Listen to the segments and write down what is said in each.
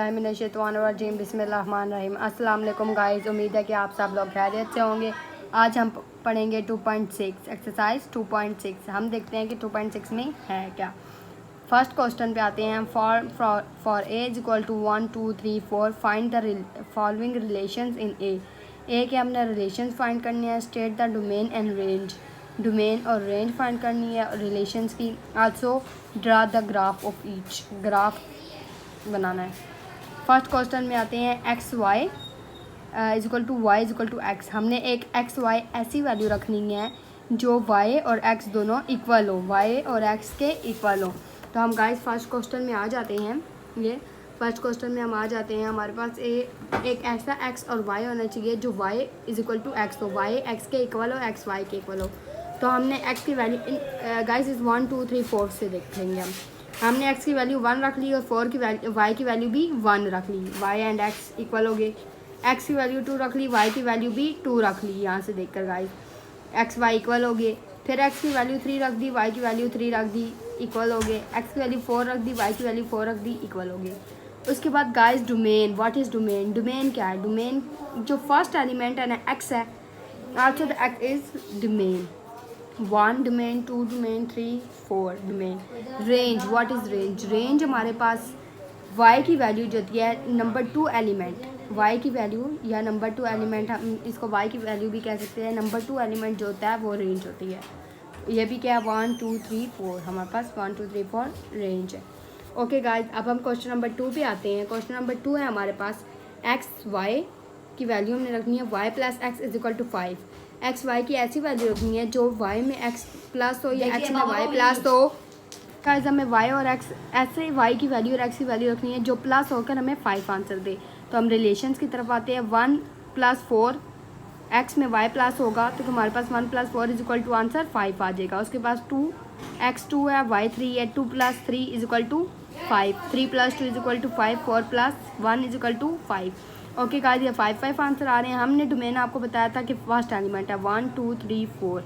बिस्मिल्लाहिर्रहमानिर्रहीम बिस्मिल्लाहिर्रहमानिर्रहीम। अस्सलाम वालेकुम गाइस, उम्मीद है कि आप सब लोग खैरियत से होंगे। आज हम पढ़ेंगे 2.6 एक्सरसाइज 2.6। हम देखते हैं कि 2.6 में है क्या। फर्स्ट क्वेश्चन पे आते हैं। For A is equal to 1 2 3 4 find the following relations in A के हमने रिलेशंस फाइंड करनी है। State the domain and range, domain और रेंज फाइंड करनी है रिलेशंस की। Also draw the graph of each, graph बनाना है। फर्स्ट क्वेश्चन में आते हैं X Y is equal to Y is equal to X. हमने एक एक्स वाई ऐसी वैल्यू रखनी है जो वाई और एक्स दोनों इक्वल हो, वाई और एक्स के इक्वल हो। तो हम गाइस फर्स्ट क्वेश्चन में आ जाते हैं। ये फर्स्ट क्वेश्चन में हम आ जाते हैं। हमारे पास एक ऐसा एक्स और वाई होना चाहिए जो Y is equal to X हो, वाई एक्स के इक्वल हो, एक्स वाई के इक्वल हो। तो हमने एक्स की वैल्यू गाइस इस 1 2 3 4 से देखेंगे। हमने एक्स की वैल्यू 1 रख ली और 4 की वैल्यू वाई की वैल्यू भी 1 रख ली। वाई एंड एक्स इक्वल हो गए। एक्स की वैल्यू 2 रख ली, वाई की वैल्यू भी 2 रख ली। यहाँ से देखकर गाइस एक्स वाई इक्वल हो गए। फिर एक्स की वैल्यू 3 रख दी, वाई की वैल्यू 3 रख दी, इक्वल हो गए। एक्स की वैल्यू 4 रख दी, वाई की वैल्यू 4 रख दी, इक्वल हो गए। उसके बाद guys domain, what is domain? Domain क्या है? डोमेन जो फर्स्ट एलिमेंट है ना एक्स है, also the x is domain. 1 domain, 2 domain, 3 4 domain. Range, what is range? Range हमारे पास y की वैल्यू जो होती है नंबर 2 एलिमेंट, y की वैल्यू या नंबर 2 एलिमेंट, हम इसको y की वैल्यू भी कह सकते हैं। नंबर 2 एलिमेंट जो होता है वो रेंज होती है। ये भी क्या है 1 2 3 4, हमारे पास 1 2 3 4 रेंज है। ओके गाइज, अब हम क्वेश्चन नंबर 2 पे आते हैं। क्वेश्चन नंबर 2 है हमारे पास एक्स वाई की वैल्यू हमने रखनी है y plus X is equal to 5। X Y की ऐसी वैल्यू रखनी है जो y में x प्लस हो या x में y प्लस हो। गाइस हमें y और x ऐसे y की वैल्यू और x की वैल्यू रखनी है जो प्लस होकर हमें 5 आंसर दे। तो हम रिलेशंस की तरफ आते हैं। 1 + 4 x में y प्लस होगा तो हमारे पास 1 + 4 इज इक्वल टू आंसर 5 आ जाएगा। उसके पास 2 x 2 है, y 3 है, 2 + 3 is equal to 5, 3 + 2 is equal to 5, 4 + 1 is equal to 5। Okay guys, ये 5 आंसर आ रहे हैं। हमने डोमेन आपको बताया था कि फर्स्ट एलिमेंट है 1 2 3 4,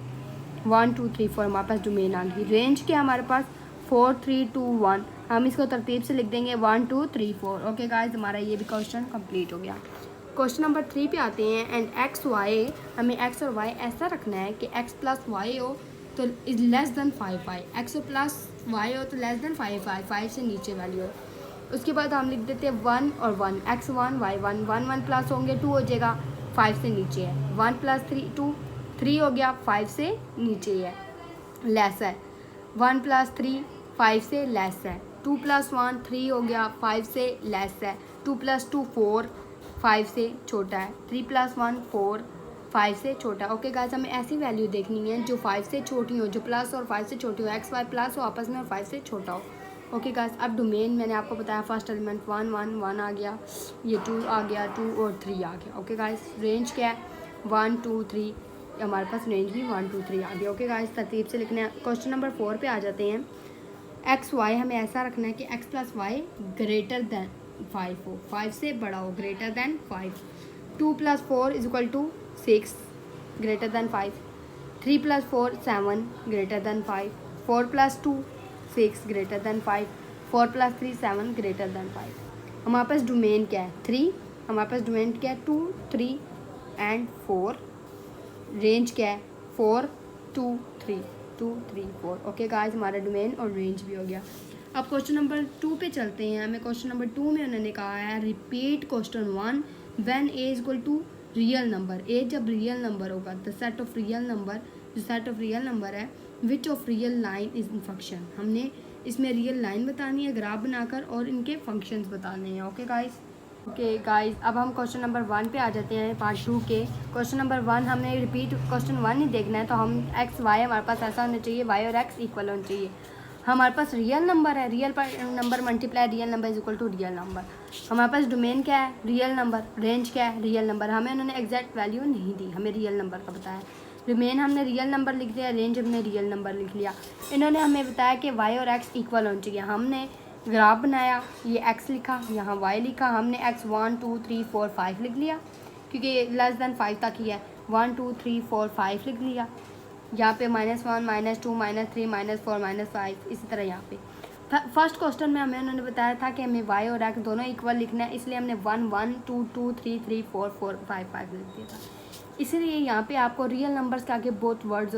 1 2 3 4 हमारे पास डोमेन आ गई। रेंज क्या हमारे पास 4 3 2 1, हम इसको तरतीब से लिख देंगे 1 2 3 4। ओके गाइस, हमारा ये भी क्वेश्चन कंप्लीट हो गया। क्वेश्चन नंबर 3 पे आते हैं। एंड एक्स वाई, हमें एक्स और वाई ऐसा रखना है कि एक्स प्लस वाई हो तो is less than 5 Y, X plus Y हो तो लेस देन 5 वाई, 5 से नीचे वैल्यू हो। उसके बाद हम लिख देते हैं 1 और 1, एक्स 1 वाई 1, 1 1 प्लस होंगे 2 हो जाएगा, 5 से नीचे है। 1 + 3 2, 3 हो गया, 5 से नीचे है, लेस है। 1 + 3 5 से लेस है। 2 + 1 3 हो गया, 5 से लेस है। 2 + 2 4 5 से छोटा है। 3 + 1 4 5 से छोटा। ओके गाइस, हमें ऐसी वैल्यू देखनी है जो 5 से छोटी हो, जो प्लस और 5 से छोटी हो, एक्स वाई प्लस हो आपस में और 5 से छोटा हो। ओके गाइस, अब डोमेन मैंने आपको बताया फर्स्ट एलिमेंट 1 1 1 आ गया, ये 2 आ गया, 2 और 3 आ गया। ओके गाइस, रेंज क्या है 1 2 3, हमारे पास रेंज भी 1 2 3 आ गया। ओके गाइस, तरतीब से लिखना है। क्वेश्चन नंबर 4 पे आ जाते हैं। एक्स वाई हमें ऐसा रखना है कि X plus Y greater than 5 हो, 5 से बड़ा हो, greater than 5। 2 + 4 is equal to 6, greater than 5। 3 + 4 7, greater than 5। 4 + 2 6, greater than 5। 4 + 3 7, greater than 5। हमारे पास डोमेन क्या है 3, हमारे पास डोमेन क्या है 2 3 एंड 4। रेंज क्या है 4 2 3 2 3 4। ओके गाइस, हमारा डोमेन और रेंज भी हो गया। अब क्वेश्चन नंबर 2 पे चलते हैं। हमें क्वेश्चन नंबर 2 में उन्होंने कहा है repeat question 1 when A is equal to real number. A जब रियल नंबर होगा, the set of real number, जो सेट ऑफ रियल नंबर है, which of real line is in function. हमने इसमें रियल लाइन बतानी है ग्राफ बनाकर और इनके फंक्शंस बताने हैं। ओके गाइस, ओके गाइस, अब हम क्वेश्चन नंबर 1 पे आ जाते हैं पार्ट 2 के। क्वेश्चन नंबर 1 हमने रिपीट क्वेश्चन 1 ही देखना है। तो हम एक्स वाई हमारे पास ऐसा होना चाहिए, वाई और एक्स इक्वल होना चाहिए। हमारे पास रियल नंबर है, real number multiply real number is equal to real number. हमारे पास डोमेन क्या है रियल नंबर, रेंज क्या है रियल नंबर। हमें उन्होंने एग्जैक्ट वैल्यू नहीं दी, हमें रियल नंबर का बताया। डोमेन हमने रियल नंबर लिख दिया, रेंज हमने रियल नंबर लिख लिया। इन्होंने हमें बताया कि वाई और एक्स इक्वल होना चाहिए। हमने ग्राफ बनाया, ये x लिखा, यहाँ y लिखा, हमने x 1 2 3 4 5 लिख लिया क्योंकि लेस देन 5 तक ही है। 1 2 3 4 5 लिख लिया। यहाँ पे -1 -2 -3 -4 -5, इसी तरह यहाँ पे फर्स्ट क्वेश्चन में हमें उन्होंने बताया था कि हमें वाई और एक्स दोनों इक्वल लिखना है, इसलिए हमने 1 1 2 2 3 3 4 4 5 5 लिख दिया था। इसीलिए यहाँ पे आपको रियल नंबर्स के आगे बहुत वर्ड्स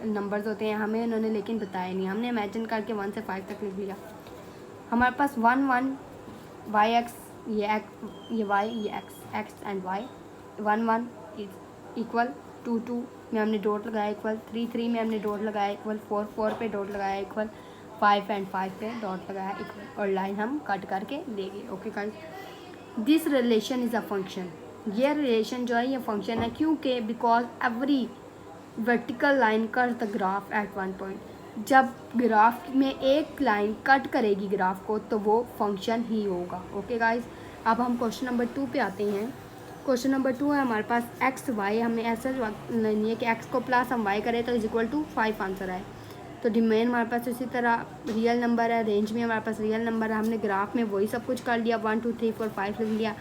नंबर्स होते हैं, हमें उन्होंने लेकिन बताया नहीं, हमने इमेजिन करके 1 से 5 तक लिख लिया। हमारे पास 1 1 वाई एक्स, ये वाई, ये एक्स एंड वाई, 1 1 इक्वल 2 2 में हमने डॉट लगाया इक्वल, 3 3 में हमने डॉट लगाया इक्वल, 4 4 पे डॉट लगाया इक्वल, 5 एंड 5 पे डॉट लगाया इक्वल, और लाइन हम कट करके देंगे। Okay guys, this relation is a function, ये रिलेशन जो है ये फंक्शन है, क्योंकि because every vertical line cut the graph at one point, जब ग्राफ में एक लाइन कट करेगी ग्राफ को तो वो फंक्शन ही होगा। ओके गाइस, अब हम क्वेश्चन नंबर 2 पे आते हैं। क्वेश्चन नंबर 2 है हमारे पास एक्स वाई, हमने ऐसा नहीं है कि एक्स को प्लस हम वाई करें तो इज इक्वल टू 5 आंसर आए। तो डोमेन हमारे पास इसी तरह रियल नंबर है, रेंज में हमारे पास रियल नंबर है, हमने ग्राफ में वही सब कुछ कर लिया, 1 2 3 4 5 लिख लिया,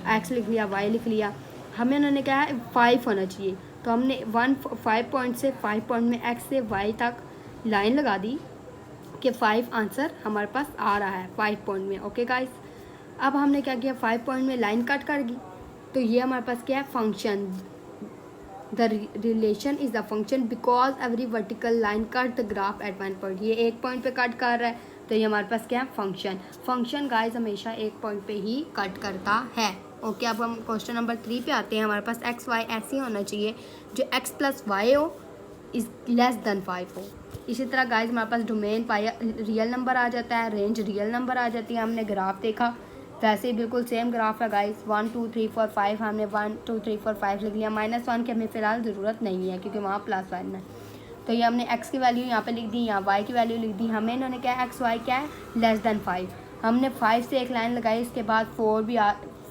एक्स लिख लिया, वाई लिख लिया। हमें उन्होंने कहा है 5 होना चाहिए, तो हमने 5 पॉइंट से 5 पॉइंट में एक्स से वाई तक लाइन लगा दी कि 5 आंसर हमारे पास आ रहा है 5 पॉइंट में। ओके गाइस, अब हमने क्या किया, 5 पॉइंट में लाइन कट कर दी, तो ये हमारे पास क्या है, function. The relation is the function because every vertical line cut the graph at one point, ये एक पॉइंट पे कट कर रहा है, तो ये हमारे पास क्या है, फंक्शन। फंक्शन गाइस हमेशा एक पॉइंट पे ही कट करता है। ओके, अब हम क्वेश्चन नंबर 3 पे आते हैं। हमारे पास एक्स वाई ऐसे होना चाहिए जो एक्स प्लस वाई हो इज़ लेस देन 5 हो। इसी तरह गाइस हमारे पास डोमेन पाया रियल नंबर आ जाता है, रेंज रियल नंबर आ जाती है। हमने ग्राफ देखा, वैसे ही बिल्कुल सेम ग्राफ है गाइस, 1 2 3 4 5, हमने 1 2 3 4 5 लिख लिया। -1 की हमें फ़िलहाल ज़रूरत नहीं है क्योंकि वहाँ +1 है, तो ये हमने x की वैल्यू यहाँ पे लिख दी, यहाँ y की वैल्यू लिख दी। हमें इन्होंने क्या है, एक्स वाई क्या है, लेस देन 5। हमने 5 से एक लाइन लगाई, इसके बाद 4 भी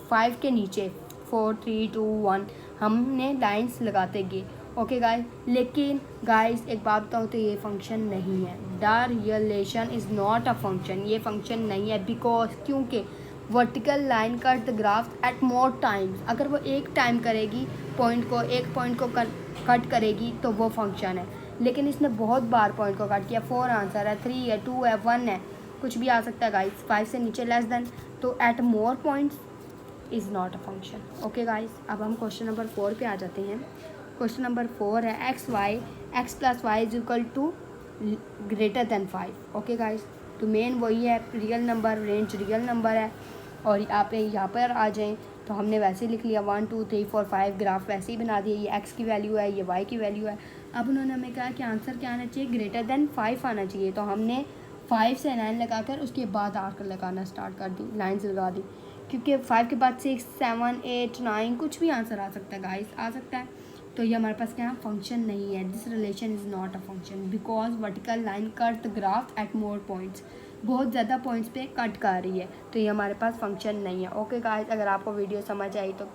5 के नीचे 4 3 2 1 हमने लाइन्स लगाते गए। ओके गाइस, लेकिन गाइस एक बात बताऊँ तो ये फंक्शन नहीं है। The relation is not a function, ये फंक्शन नहीं है बिकॉज क्योंकि vertical line cut the graph at more times, अगर वो एक टाइम करेगी एक पॉइंट को कट करेगी तो वो फंक्शन है, लेकिन इसने बहुत बार पॉइंट को कट किया। 4 आंसर है, 3 है, 2 है, 1 है, कुछ भी आ सकता है गाइस, 5 से नीचे लेस देन, तो at more points is not a function. Okay guys, अब हम क्वेश्चन नंबर 4 पे आ जाते हैं। क्वेश्चन नंबर 4 है X plus Y is equal to greater than 5। Okay guys, तो मेन वही है, real number, range real number है, और आप यहाँ पर आ जाएं तो हमने वैसे ही लिख लिया 1 2 3 4 5, ग्राफ वैसे ही बना दिए, ये एक्स की वैल्यू है, ये वाई की वैल्यू है। अब उन्होंने हमें कहा कि आंसर क्या आना चाहिए, ग्रेटर देन 5 आना चाहिए, तो हमने 5 से लाइन लगाकर उसके बाद आकर लगाना स्टार्ट कर दी, लाइन्स लगा दी, क्योंकि 5 के बाद 6 7 8 9 कुछ भी आंसर आ सकता है गाइस, आ सकता है। तो ये हमारे पास क्या फंक्शन नहीं है। This relation is not a function because vertical line cut the graph at more points, बहुत ज़्यादा पॉइंट्स पे कट कर रही है, तो ये हमारे पास फंक्शन नहीं है। ओके गाइस, अगर आपको वीडियो समझ आई तो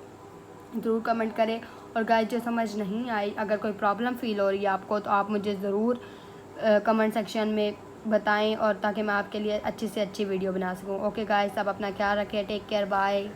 ज़रूर कमेंट करें, और गाइस जो समझ नहीं आई, अगर कोई प्रॉब्लम फील हो रही है आपको, तो आप मुझे ज़रूर कमेंट सेक्शन में बताएं, और ताकि मैं आपके लिए अच्छी से अच्छी वीडियो बना सकूं। ओके गाइस, अब अपना ख्याल रखें, टेक केयर, बाय।